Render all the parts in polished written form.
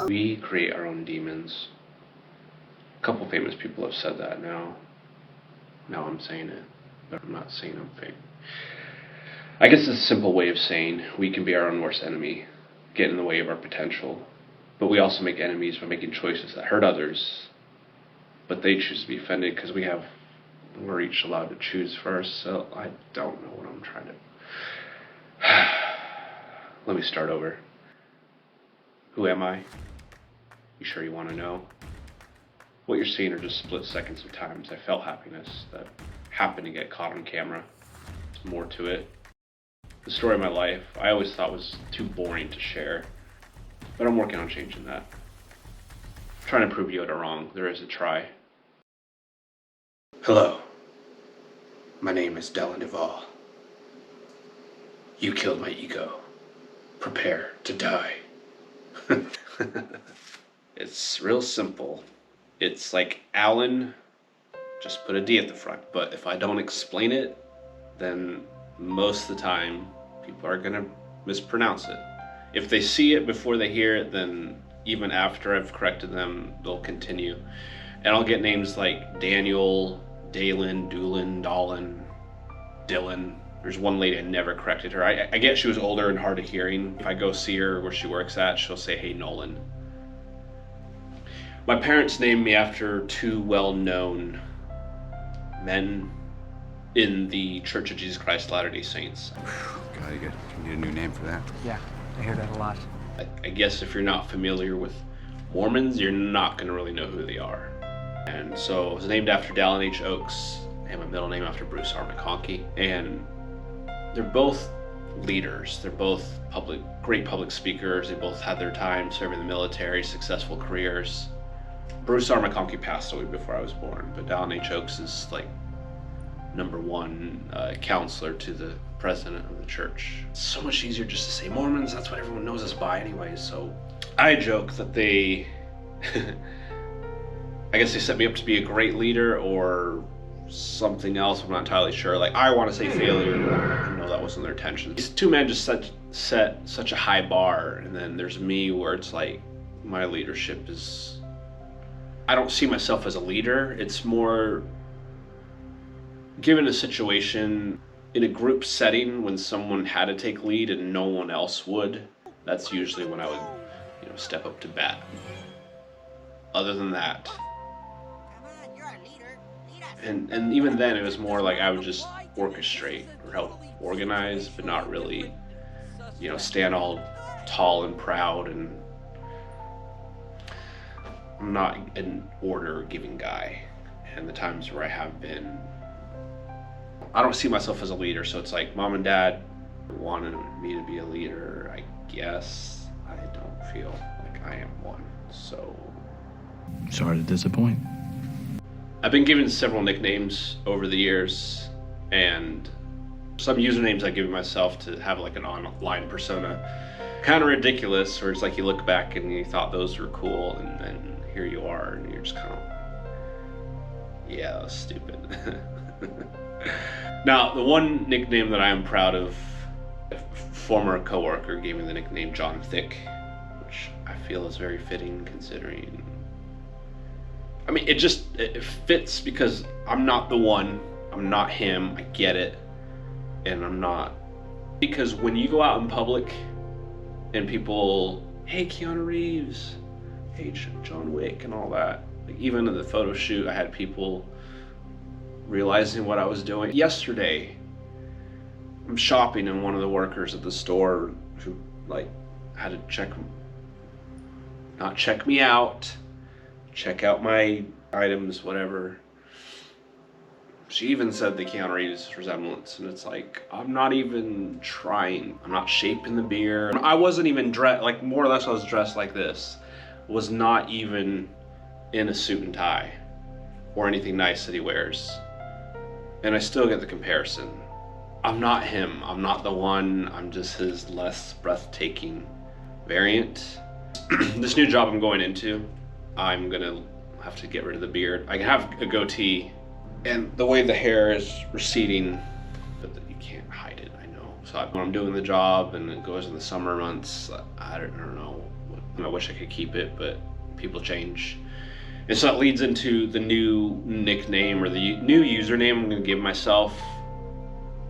We create our own demons. A couple famous people have said that now. Now I'm saying it, but I'm not saying I'm fake. I guess it's a simple way of saying we can be our own worst enemy, get in the way of our potential, but we also make enemies by making choices that hurt others, but they choose to be offended because we're each allowed to choose for ourselves. I don't know what I'm trying to... Let me start over. Who am I? You sure you want to know? What you're seeing are just split seconds of times I felt happiness that happened to get caught on camera. There's more to it. The story of my life I always thought was too boring to share, but I'm working on changing that. I'm trying to prove Yoda wrong. There is a try. Hello. My name is Dylan Duvall. You killed my ego. Prepare to die. It's real simple. It's like Alan, just put a D at the front. But if I don't explain it, then most of the time people are gonna mispronounce it. If they see it before they hear it, then even after I've corrected them, they'll continue. And I'll get names like Daniel, Dalen, Doolin, Dolan, Dylan. There's one lady I never corrected her. I get she was older and hard of hearing. If I go see her where she works at, she'll say, "Hey, Nolan." My parents named me after two well-known men in the Church of Jesus Christ Latter-day Saints. God, you need a new name for that. Yeah, I hear that a lot. I guess if you're not familiar with Mormons, you're not going to really know who they are. And so I was named after Dallin H. Oaks, and my middle name after Bruce R. McConkie. And they're both leaders. They're both great public speakers. They both had their time serving the military, successful careers. Bruce R. McConkie passed away before I was born, but Dallin H. Oaks is like #1 counselor to the president of the church. It's so much easier just to say Mormons. That's what everyone knows us by anyway. So I joke that they, I guess they set me up to be a great leader or something else. I'm not entirely sure. Like, I want to say failure, but I know that wasn't their intention. These two men just set such a high bar, and then there's me where it's like my leadership is, I don't see myself as a leader. It's more, given a situation in a group setting when someone had to take lead and no one else would, that's usually when I would, step up to bat. Other than that, and even then it was more like I would just orchestrate or help organize, but not really, stand all tall and proud. And I'm not an order-giving guy, and the times where I have been, I don't see myself as a leader. So it's like mom and dad wanted me to be a leader. I guess I don't feel like I am one. So sorry to disappoint. I've been given several nicknames over the years, and some usernames I give myself to have like an online persona. Kind of ridiculous, where it's like you look back and you thought those were cool, and then here you are, and you're just kind of, yeah, that was stupid. Now, the one nickname that I am proud of, a former coworker gave me the nickname John Thick, which I feel is very fitting considering, I mean, it fits because I'm not the one, I'm not him, I get it, and I'm not, because when you go out in public and people, hey, Keanu Reeves, hey, John Wick, and all that, like even in the photo shoot, I had people realizing what I was doing. Yesterday, I'm shopping, and one of the workers at the store who had to not check me out, check out my items, whatever. She even said the Keanu Reeves resemblance, and it's like, I'm not even trying. I'm not shaping the beard. I wasn't even dressed, more or less I was dressed like this. Was not even in a suit and tie or anything nice that he wears. And I still get the comparison. I'm not him, I'm not the one, I'm just his less breathtaking variant. This new job I'm going into, I'm gonna have to get rid of the beard. I can have a goatee, and the way the hair is receding, but you can't hide it, I know. So when I'm doing the job and it goes in the summer months, I don't know what I wish I could keep it, but people change. And so that leads into the new nickname, or the new username I'm going to give myself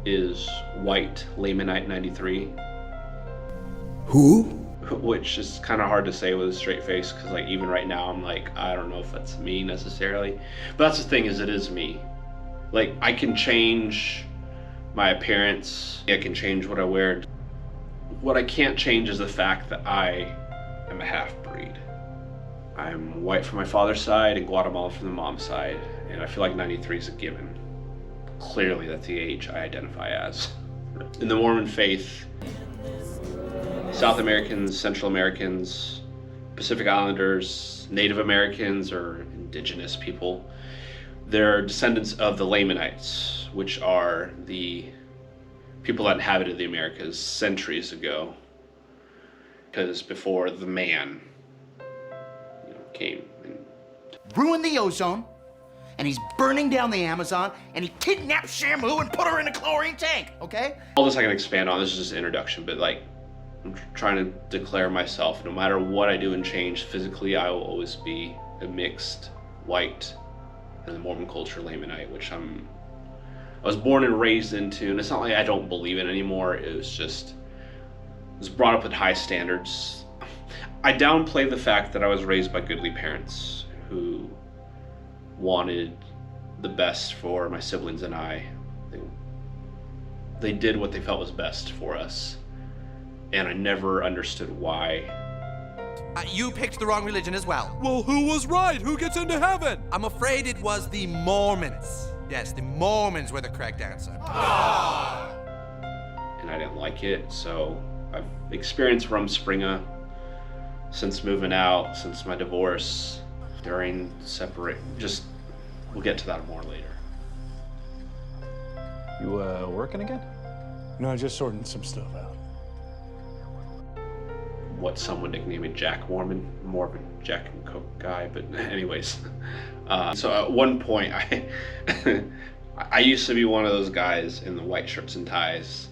is WhiteLamanite93. Who? Which is kind of hard to say with a straight face, because like even right now I'm like, I don't know if that's me necessarily. But that's the thing, is it is me. Like, I can change my appearance, I can change what I wear. What I can't change is the fact that I am a half-breed. I'm white from my father's side and Guatemalan from the mom's side, and I feel like 93 is a given. Clearly that's the age I identify as. In the Mormon faith, South Americans, Central Americans, Pacific Islanders, Native Americans, or indigenous people, they're descendants of the Lamanites, which are the people that inhabited the Americas centuries ago, because before the man came and ruined the ozone, and he's burning down the Amazon, and he kidnapped Shamu and put her in a chlorine tank, okay? all this I can expand on. This is just an introduction, but like, I'm trying to declare myself, no matter what I do and change physically, I will always be a mixed white and the Mormon culture Lamanite, which I was born and raised into, and it's not like I don't believe it anymore. It was brought up with high standards. I downplay the fact that I was raised by goodly parents who wanted the best for my siblings and I. They did what they felt was best for us, and I never understood why. You picked the wrong religion as well. Well, who was right? Who gets into heaven? I'm afraid it was the Mormons. Yes, the Mormons were the correct answer. And I didn't like it, so I've experienced Rumspringa since moving out, since my divorce, during we'll get to that more later. You working again? No, just sorting some stuff out. What some would nickname it Jack Mormon, more of a Jack and Coke guy, but anyways. So at one point, I used to be one of those guys in the white shirts and ties,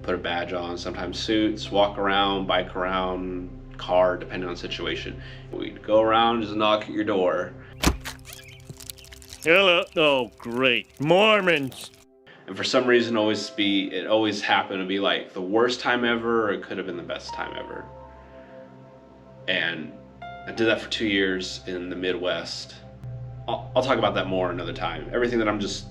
put a badge on, sometimes suits, walk around, bike around, car, depending on the situation. We'd go around, just knock at your door. Hello. Oh, great. Mormons. And for some reason, it always happened to be like the worst time ever, or it could have been the best time ever. And I did that for 2 years in the Midwest. I'll talk about that more another time. Everything that I'm just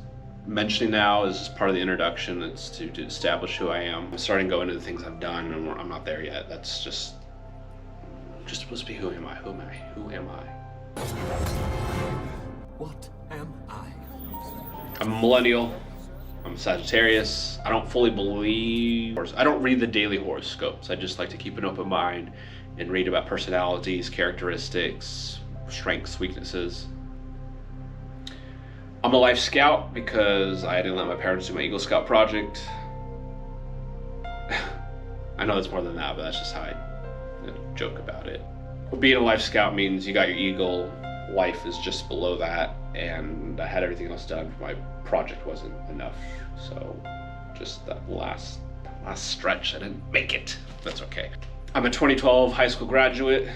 mentioning now is just part of the introduction. It's to establish who I am. I'm starting to go into the things I've done, and I'm not there yet. That's just supposed to be who am I? Who am I? Who am I? What am I? I'm a millennial. I'm Sagittarius. I don't fully believe, I don't read the daily horoscopes. I just like to keep an open mind and read about personalities, characteristics, strengths, weaknesses. I'm a Life Scout because I didn't let my parents do my Eagle Scout project. I know that's more than that, but that's just how I joke about it. Being a Life Scout means you got your Eagle, life is just below that, and I had everything else done. My project wasn't enough, so just that last stretch, I didn't make it. That's okay. I'm a 2012 high school graduate.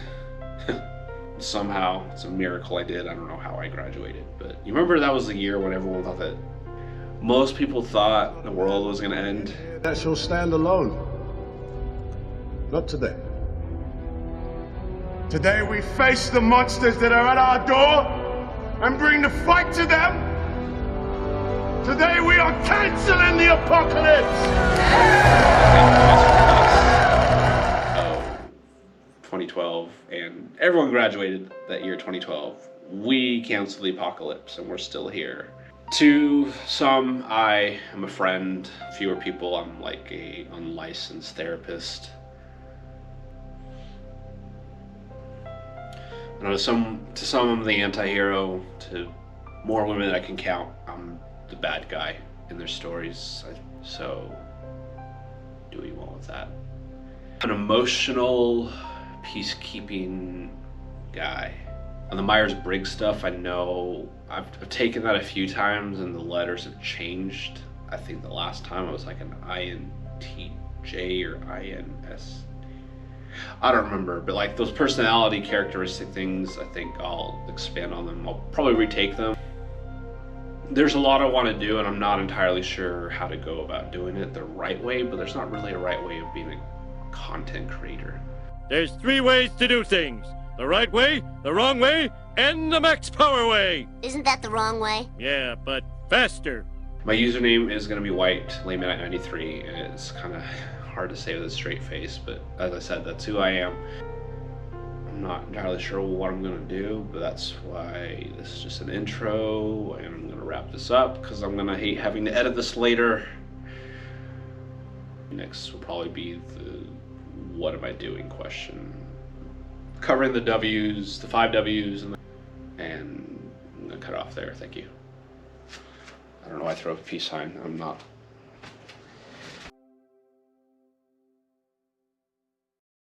Somehow, it's a miracle I did. I don't know how I graduated, but you remember that was the year when everyone thought that most people thought the world was gonna end. That shall stand alone. Not today. Today we face the monsters that are at our door and bring the fight to them. Today we are canceling the apocalypse. 2012, and everyone graduated that year 2012. We canceled the apocalypse and we're still here. To some, I am a friend. Fewer people, I'm like a unlicensed therapist. You know, to some I'm the anti-hero. To more women that I can count, I'm the bad guy in their stories. So do what you want with that. An emotional peacekeeping guy. On the Myers-Briggs stuff, I know I've taken that a few times and the letters have changed. I think the last time I was like an INTJ or INS. I don't remember, but like those personality characteristic things, I think I'll expand on them. I'll probably retake them. There's a lot I want to do, and I'm not entirely sure how to go about doing it the right way, but there's not really a right way of being a content creator. There's 3 ways to do things. The right way, the wrong way, and the max power way. Isn't that the wrong way? Yeah, but faster. My username is going to be WhiteLamanite93, and it's kind of hard to say with a straight face, but as I said, that's who I am. I'm not entirely sure what I'm going to do, but that's why this is just an intro, and I'm going to wrap this up because I'm going to hate having to edit this later. Next will probably be the what am I doing question. Covering the W's, the 5 W's, and I'm going to cut off there. Thank you. I don't know why I throw a peace sign. I'm not